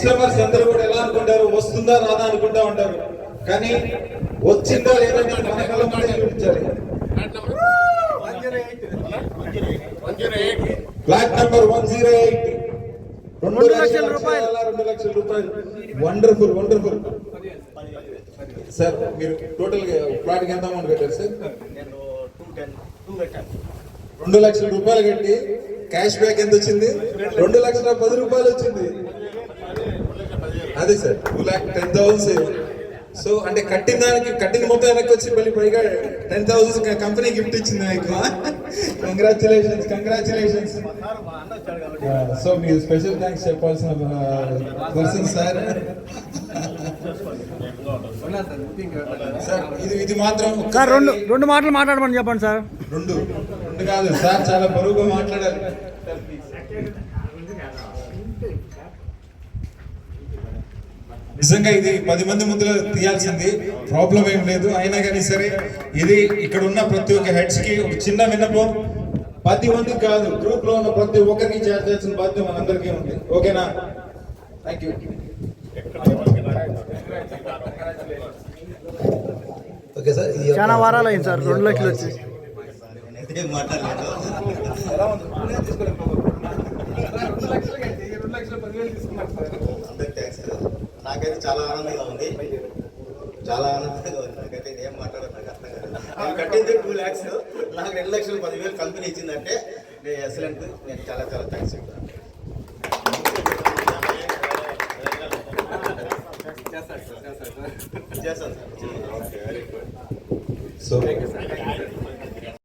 Customers అందరూ కూడా ఎలా అనుకుంటారు, వస్తుందా రాదా అనుకుంటా ఉంటారు. కానీ వచ్చిందా లేదా మన కళ్ళ ముందే చూపించాలి. ఫ్లాట్ నెంబర్ 108, 2,00,000 రూపాయలు. 2,00,000 రూపాయలు. Wonderful wonderful. సార్ మీరు టోటల్ ఫ్లాట్ కి ఎంత అమౌంట్ కట్టారు సార్? 2,00,000 రూపాయలు కట్టి క్యాష్ బ్యాక్ ఎంత వచ్చింది? 2,10,000 రూపాయలు వచ్చింది. అదే సార్ 2,10,000. సో అంటే కట్టిన మొత్తం వెనక్కి వచ్చి మళ్ళీ పైగా 10,000 కంపెనీ గిఫ్ట్ ఇచ్చింది మీకు. కంగ్రాచులేషన్స్. సో మీరు స్పెషల్ థ్యాంక్స్ చెప్పాల్సిన పర్సన్ సార్. సార్ ఇది మాత్రం సార్ రెండు మాటలు మాట్లాడమని చెప్పండి సార్. రెండు కాదు సార్, చాలా బరువుగా మాట్లాడాలి. నిజంగా ఇది 10 మంది ముందులో తీయాల్సింది, ప్రాబ్లం ఏం లేదు. అయినా కానీ సరే ఇది ఇక్కడ ఉన్న ప్రతి ఒక్క హెడ్స్ కి ఒక చిన్న విన్నపం. 10 మందికి కాదు, గ్రూప్ లో ఉన్న ప్రతి ఒక్కరికి చేయాల్సిన బాధ్యత మనందరికీ ఉంది. ఓకేనా? Thank you. ఓకే సార్, చాలా వారాలు అయింది సార్ 2,00,000 వచ్చి. నాకైతే చాలా ఆనందంగా ఉంది, చాలా ఆనందంగా ఉంది. నాకైతే ఏం మాట్లాడదు, నాకు అర్థం కాదు. నేను కట్టింది 2 lakhs, నాకు 2,10,000 కంపెనీ ఇచ్చిందంటే నేను ఎక్సలెంట్. నేను చాలా చాలా థ్యాంక్స్ చెప్తాను. చేస్తాను సార్. సో